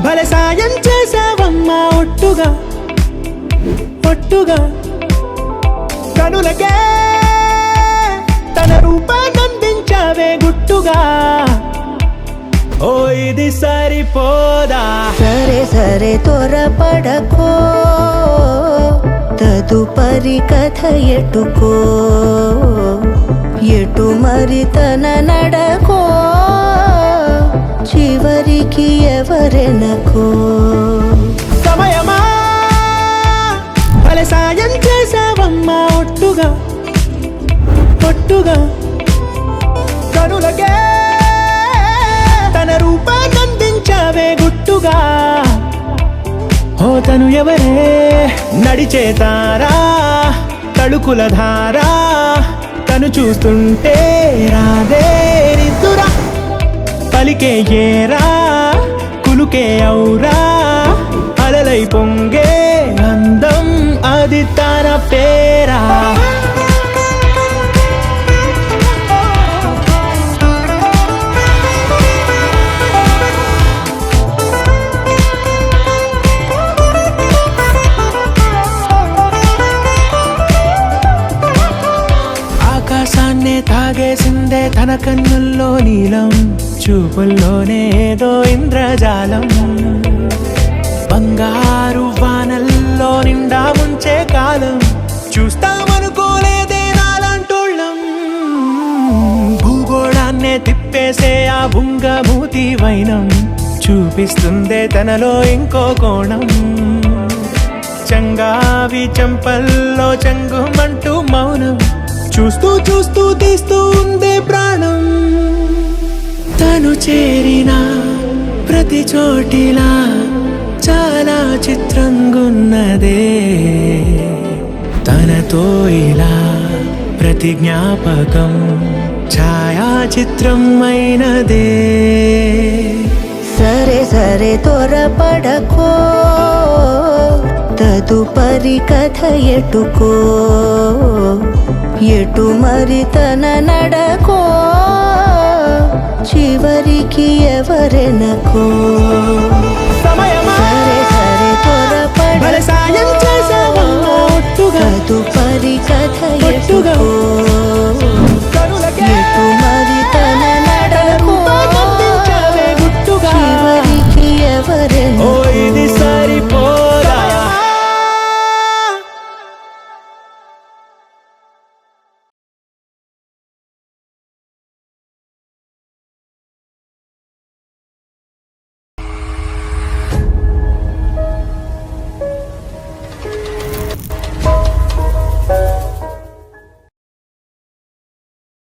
భలే సాయం చేసావమ్మా ఒట్టుగా ఒట్టుగా కనులకే తన రూపాన్నందించావే గుట్టుగా ఓ ఇది సరిపోదా సరే సరే త్వరపడకో తదుపరి కథ ఎటుకో ఎటు మరి తన నడకో చివరికి ఎవరెనకో సమయమా భలే సాయం చేసావమ్మా ఒట్టుగా ఒట్టుగా కనులకే తన రూపాన్నందించావే గుట్టుగా ఓ తను ఎవరే నడిచే తారా తళుకుల ధారా తను చూస్తుంటే రాదే నిద్దురా పలికే ఏరా కులుకే ఔరా అలలై పొంగే అందం అది తన పేరా ఆకాశాన్నే తాగేసిందే తన కన్నుల్లో నీలం చూపుల్లోనే ఏదో ఇంద్రజాలం బంగారు వానల్లో నిండా ముంచే కాలం చూస్తామనుకోలేదే నాలంటోళ్ళం భూగోళాన్నే తిప్పేసే ఆ బుంగమూతి వైనం చూపిస్తుందే తనలో ఇంకో కోణం చంగావి చెంపల్లో చెంగుమంటూ మౌనం చూస్తూ చూస్తూ తీస్తూ ఉందే ప్రాణం తను చేరిన ప్రతి చోటిలా చాలా చిత్రంగున్నదే తనతో ఇలా ప్రతి జ్ఞాపకం ఛాయాచిత్రం అయినదే సరే సరే త్వరపడకో తదుపరి కథ ఎటుకో ఎటు మరి తన నడకో చివరికి ఎవరెనకో